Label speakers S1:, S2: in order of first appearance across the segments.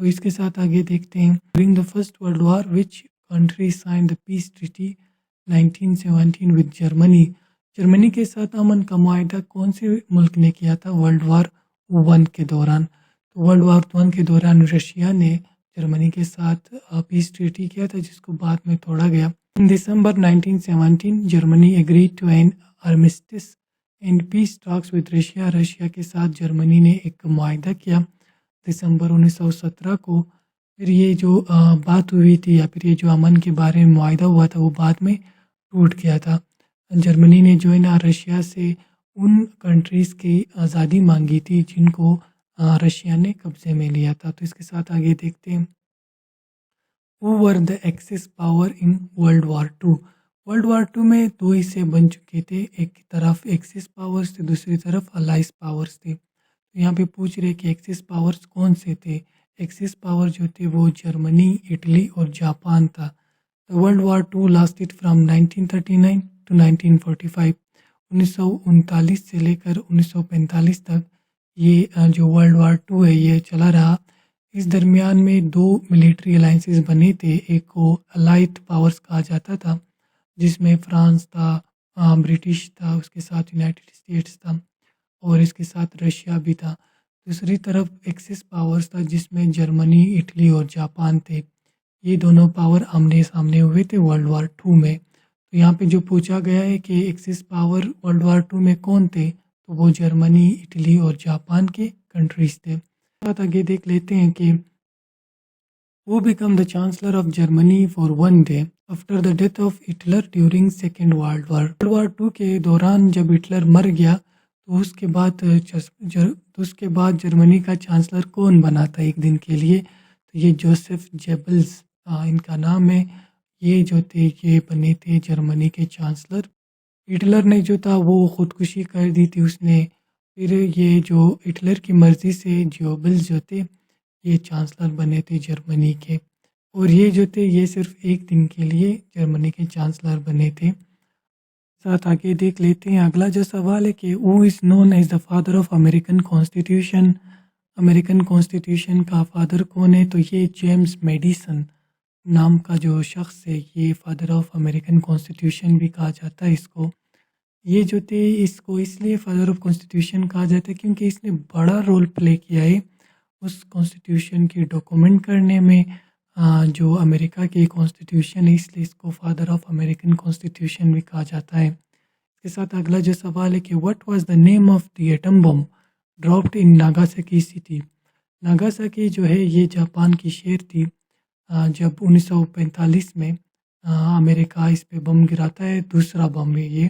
S1: تو اس کے ساتھ آگے دیکھتے ہیں during the first world war which country sign the peace treaty 1917 with Germany. Germany کے ساتھ امن کا معاہدہ کون سے ملک نے کیا تھا ورلڈ وار ون کے دوران؟ تو ورلڈ وار ون کے دوران رشیا نے جرمنی کے ساتھ پیس ٹریٹی کیا تھا جس کو بعد میں توڑا گیا. In December 1917 Germany agreed to an armistice and peace talks with Russia. Russia کے ساتھ جرمنی نے ایک معاہدہ کیا دسمبر 1917 کو. پھر یہ جو بات ہوئی تھی یا پھر یہ جو امن کے بارے میں معاہدہ ہوا تھا وہ بعد میں ٹوٹ گیا تھا. جرمنی نے جو ہے نا رشیا سے ان کنٹریز کی آزادی مانگی تھی جن کو رشیا نے قبضے میں لیا تھا. تو اس کے ساتھ آگے دیکھتے ہیں Who were the Axis power in World War II. World war two میں دو حصے بن چکے تھے، ایک طرف ایکسس پاورز تھے، دوسری طرف الائز پاورز تھے. تو یہاں پہ پوچھ رہے کہ ایکسس پاورز کون سے تھے. ایکسس پاور جو تھے وہ جرمنی، اٹلی اور جاپان تھا. World war two lasted from 1939 to 1945. 1939 سے لے کر 1945 تک یہ جو ورلڈ وار ٹو ہے یہ چلا رہا. اس درمیان میں دو ملیٹری الائنسز بنے تھے. ایک کو الائٹ پاورز کہا جاتا تھا جس میں فرانس تھا، برٹش تھا، اس کے ساتھ یونائٹڈ اسٹیٹس تھا اور اس کے ساتھ رشیا بھی تھا. دوسری طرف ایکسس پاورز تھا جس میں جرمنی، اٹلی اور جاپان تھے. یہ دونوں پاور آمنے سامنے ہوئے تھے ورلڈ وار ٹو میں. تو یہاں پہ جو پوچھا گیا ہے کہ axis power world war two میں کون تھے، تو وہ جرمنی، اٹلی اور جاپان کے کنٹریز تھے. بات آگے دیکھ لیتے ہیں کہ who became the chancellor of Germany for one day after the death of Hitler during Second World War. World war two کے دوران جب ہٹلر مر گیا تو اس کے بعد جرمنی کا چانسلر کون بنا تھا ایک دن کے لیے؟ تو یہ جوزف جیبلز ان کا نام ہے. یہ جو تھے یہ بنے تھے جرمنی کے چانسلر. ہٹلر نے جو تھا وہ خودکشی کر دی تھی اس نے. پھر یہ جو ہٹلر کی مرضی سے جیبلز جو تھے یہ چانسلر بنے تھے جرمنی کے، اور یہ جو تھے یہ صرف ایک دن کے لیے جرمنی کے چانسلر بنے تھے. ساتھ آگے دیکھ لیتے ہیں اگلا جو سوال ہے کہ who is known as the father of American Constitution. American constitution کا فادر کون ہے؟ تو یہ جیمز میڈیسن نام کا جو شخص ہے یہ فادر آف امریکن کانسٹیٹیوشن بھی کہا جاتا ہے اس کو. یہ جو تھے اس کو اس لیے فادر آف کانسٹیٹیوشن کہا جاتا ہے کیونکہ اس نے بڑا رول پلے کیا ہے اس کانسٹیٹیوشن کی ڈاکومنٹ کرنے میں. جو امریکہ کی کانسٹیٹیوشن ہے اس لیے اس کو فادر آف امریکن کانسٹیٹیوشن بھی کہا جاتا ہے. اس کے ساتھ اگلا جو سوال ہے کہ what was the name of the atom bomb dropped in Nagasaki city. Nagasaki جو ہے یہ جاپان کی شہر تھی. جب 1945 میں امریکہ اس پہ بم گراتا ہے، دوسرا بم ہے یہ.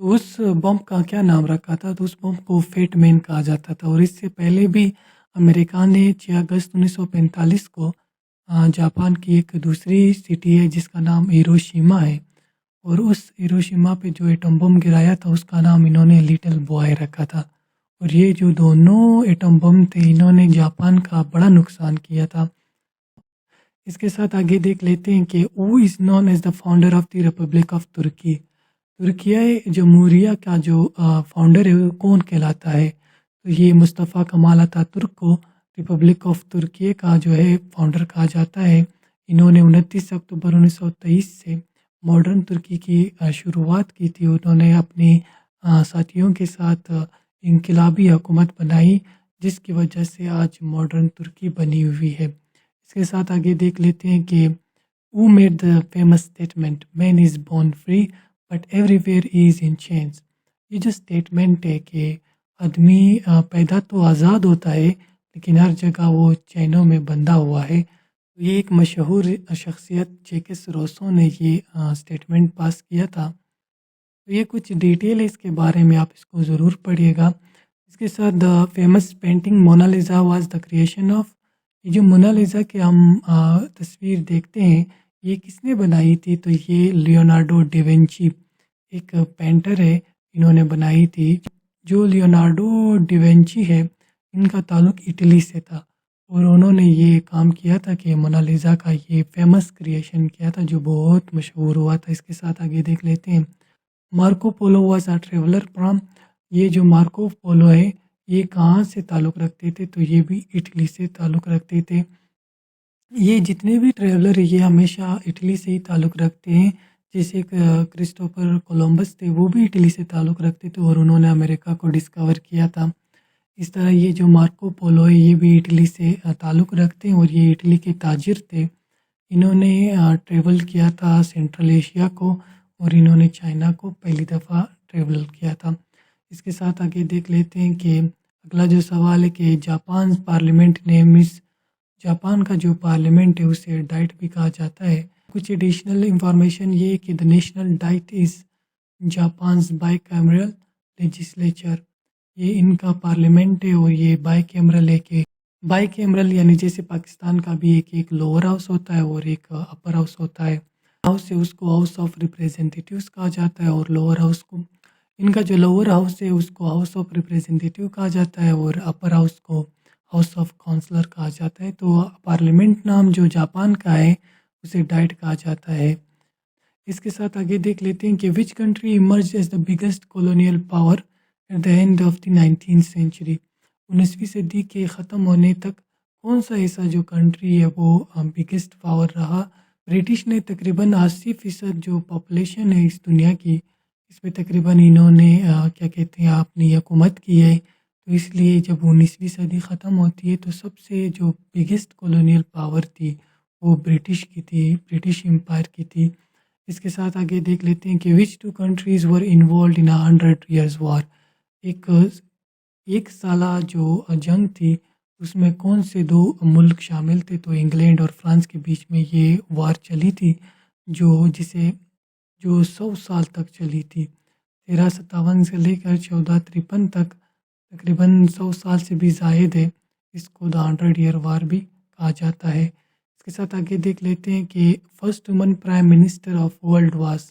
S1: اس بم کا کیا نام رکھا تھا؟ تو اس بم کو فیٹ مین کہا جاتا تھا. اور اس سے پہلے بھی امریکہ نے 6 اگست 1945 کو جاپان کی ایک دوسری سٹی ہے جس کا نام ہیروشیما ہے، اور اس ہیروشیما پہ جو ایٹم بم گرایا تھا اس کا نام انہوں نے لٹل بوائے رکھا تھا. اور یہ جو دونوں ایٹم بم تھے انہوں نے جاپان کا بڑا نقصان کیا تھا. اس کے ساتھ آگے دیکھ لیتے ہیں کہ who is known as the founder of the Republic of Turkey. Türkiye جمہوریہ کا جو فاؤنڈر ہے وہ کون کہلاتا ہے؟ تو یہ مصطفیٰ کمال اتا ترک کو ریپبلک آف ترکیہ کا جو ہے فاؤنڈر کہا جاتا ہے. انہوں نے 29 اکتوبر 1923 سے ماڈرن ترکی کی شروعات کی تھی. انہوں نے اپنی ساتھیوں کے ساتھ انقلابی حکومت بنائی جس کی وجہ سے آج ماڈرن ترکی بنی ہوئی ہے. اس کے ساتھ آگے دیکھ لیتے ہیں کہ who made the famous statement man is born free but everywhere he is in chains. یہ جو اسٹیٹمنٹ ہے کہ آدمی پیدا تو آزاد ہوتا ہے لیکن ہر جگہ وہ چینوں میں بندھا ہوا ہے. یہ ایک مشہور شخصیت جیکس روسو نے یہ اسٹیٹمنٹ پاس کیا تھا. تو یہ کچھ ڈیٹیل ہے اس کے بارے میں، آپ اس کو ضرور پڑھیے گا. اس کے ساتھ the famous painting Mona Lisa was the creation of. یہ جو مونالیزا کی ہم تصویر دیکھتے ہیں یہ کس نے بنائی تھی؟ تو یہ لیونارڈو ڈیونچی ایک پینٹر ہے، انہوں نے بنائی تھی. جو لیونارڈو ڈیونچی ہے ان کا تعلق اٹلی سے تھا اور انہوں نے یہ کام کیا تھا کہ مونالیزا کا یہ فیمس کریشن کیا تھا جو بہت مشہور ہوا تھا. اس کے ساتھ آگے دیکھ لیتے ہیں Marco polo was a traveller from. یہ جو مارکو پولو ہے یہ کہاں سے تعلق رکھتے تھے؟ تو یہ بھی اٹلی سے تعلق رکھتے تھے. یہ جتنے بھی ٹریولر یہ ہمیشہ اٹلی سے ہی تعلق رکھتے ہیں. جیسے کرسٹوفر کولمبس تھے، وہ بھی اٹلی سے تعلق رکھتے تھے اور انہوں نے امریکہ کو ڈسکور کیا تھا. اس طرح یہ جو مارکو پولو ہے یہ بھی اٹلی سے تعلق رکھتے ہیں اور یہ اٹلی کے تاجر تھے. انہوں نے ٹریول کیا تھا سینٹرل ایشیا کو اور انہوں نے چائنا کو پہلی دفعہ ٹریول کیا تھا. اس کے ساتھ آگے دیکھ لیتے ہیں کہ اگلا جو سوال ہے کہ جاپان پارلیمنٹ نے جاپان کا جو پارلیمنٹ ہے اسے ڈائٹ بھی کہا جاتا ہے. کچھ ایڈیشنل انفارمیشن یہ ہے کہ the national diet is Japan's bicameral legislature. یہ ان کا پارلیمنٹ ہے اور یہ بائی کیمرل ہے کہ بائی کیمرل یعنی جیسے پاکستان کا بھی ایک لوور ہاؤس ہوتا ہے اور ایک اپر ہاؤس ہوتا ہے. ہاؤس ہے اس کو ہاؤس آف ریپریزنٹیٹیوز کہا جاتا ہے اور لوور ہاؤس کو ان کا جو لوور ہاؤس ہے اس کو ہاؤس آف ریپریزنٹیٹیو کہا جاتا ہے اور اپر ہاؤس کو ہاؤس آف کونسلر کہا جاتا ہے. تو پارلیمنٹ نام جو جاپان کا ہے اسے ڈائٹ کہا جاتا ہے. اس کے ساتھ آگے دیکھ لیتے ہیں کہ which country emerge as the biggest colonial power at the end of the 19th century. 19ویں صدی کے ختم ہونے تک کون سا ایسا جو کنٹری ہے وہ بگیسٹ پاور رہا. برٹش نے تقریباً 80% جو پاپولیشن ہے اس دنیا کی اس پہ تقریباً انہوں نے کیا کہتے ہیں اپنی حکومت کی ہے. تو اس لیے جب 19ویں صدی ختم ہوتی ہے تو سب سے جو بگیسٹ کولونیل پاور تھی وہ برٹش کی تھی، برٹش امپائر کی تھی. اس کے ساتھ آگے دیکھ لیتے ہیں کہ which two countries were involved in 100 years war. ایک سالہ جو جنگ تھی اس میں کون سے دو ملک شامل تھے؟ تو انگلینڈ اور فرانس کے بیچ میں یہ وار چلی تھی جو 100 سال تک چلی تھی. 1357 سے لے کر 1453 تک تقریباً 100 سال سے بھی زائد ہے. اس کو دا 100 year وار بھی کہا جاتا ہے. اس کے ساتھ آگے دیکھ لیتے ہیں کہ first woman prime minister of world was.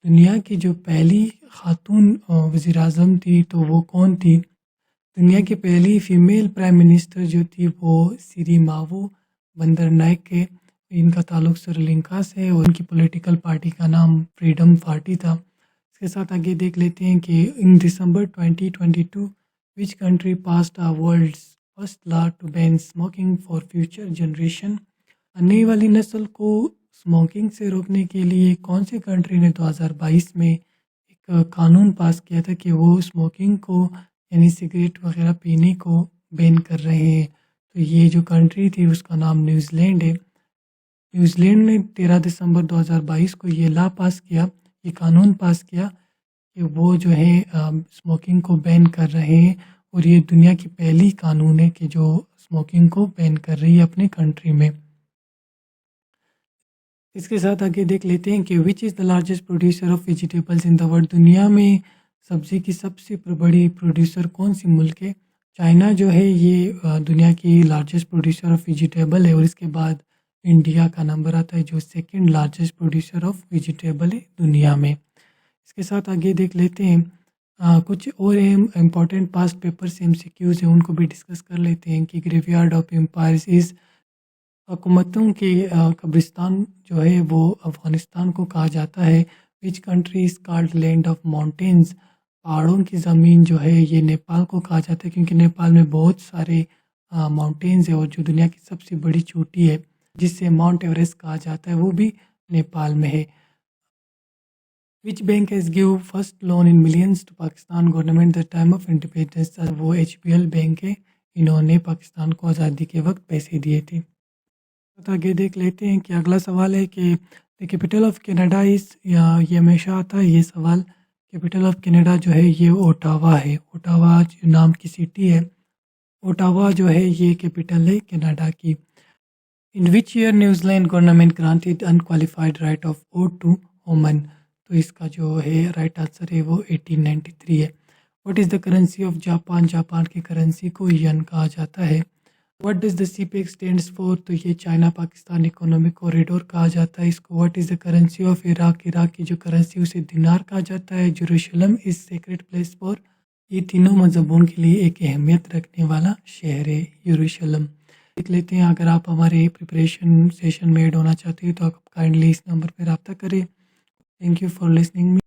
S1: دنیا کی جو پہلی خاتون وزیر اعظم تھی تو وہ کون تھی؟ دنیا کی پہلی فیمیل پرائم منسٹر جو تھی وہ سری ماوو بندر نائک ہے. ان کا تعلق سری لنکا سے ہے اور ان کی پولیٹیکل پارٹی کا نام فریڈم پارٹی تھا. اس کے ساتھ آگے دیکھ لیتے ہیں کہ in December 2022 which country passed a world's first law to ban smoking for future generation. آنے والی نسل کو اسموکنگ سے روکنے کے لیے کون سی کنٹری نے 2022 میں ایک قانون پاس کیا تھا کہ وہ اسموکنگ کو یعنی سگریٹ وغیرہ پینے کو بین کر رہے ہیں؟ تو یہ جو کنٹری تھی اس کا نام نیوزی لینڈ ہے. نیوزی لینڈ نے 13 دسمبر 2022 کو یہ لا پاس کیا، یہ قانون پاس کیا کہ وہ جو ہے اسموکنگ کو بین کر رہے ہیں اور یہ دنیا کی پہلی قانون ہے کہ جو اسموکنگ کو بین کر رہی ہے اپنے کنٹری میں. اس کے ساتھ آگے دیکھ لیتے ہیں کہ which is the largest producer of vegetables in the world. دنیا میں سبزی کی سب سے بڑی پروڈیوسر کون سی ملک ہے؟ چائنا جو ہے یہ دنیا کی لارجسٹ پروڈیوسر آف ویجیٹیبل ہے اور اس کے بعد انڈیا کا نمبر آتا ہے جو second largest producer of vegetable ہے دنیا میں. اس کے ساتھ آگے دیکھ لیتے ہیں کچھ اور امپورٹنٹ پاسٹ پیپرس MCQs ہیں ان کو بھی ڈسکس کر لیتے ہیں کہ گریو یارڈ آف امپائرز از حکومتوں کے قبرستان جو ہے وہ افغانستان کو کہا جاتا ہے. Which country is called land of mountains. پہاڑوں کی زمین جو ہے یہ نیپال کو کہا جاتا ہے کیونکہ نیپال میں بہت سارے ماؤنٹینز ہیں اور جو دنیا کی سب سے بڑی چوٹی ہے جس سے ماؤنٹ ایوریسٹ کہا جاتا ہے وہ بھی نیپال میں ہے. Which bank has gave first loan in millions to Pakistan government the time of independence. وہ HBL بینک ہے، انہوں نے پاکستان کو آزادی کے وقت پیسے دیے تھے. آگے دیکھ لیتے ہیں کہ اگلا سوال ہے کہ the capital of Canada is, یہ ہمیشہ آتا ہے یہ سوال. کیپٹل آف کینیڈا جو ہے یہ اوٹاوا ہے. اوٹاوا نام کی سٹی ہے. اوٹاوا جو ہے یہ کیپٹل ہے کینیڈا کی. In which year New Zealand government granted unqualified right of vote to women. تو اس کا جو ہے رائٹ آنسر ہے وہ 1893 ہے. What is the currency of Japan. Japan کی کرنسی کو ین کہا جاتا ہے. What does the CPEC stands four. تو یہ چائنا پاکستان اکنامک کوریڈور کہا جاتا ہے اس کو. What is the currency of Iraq. Iraq کی جو کرنسی اسے دینار کہا جاتا ہے. جیروشلم از سیکرڈ پلیس فور. یہ تینوں مذہبوں کے لیے ایک اہمیت رکھنے والا شہر ہے یروشلم. دیکھ لیتے ہیں اگر آپ ہمارے پریپریشن سیشن میں ایڈ ہونا چاہتے ہیں تو آپ کائنڈلی اس نمبر پہ رابطہ کریں. Thank you for listening.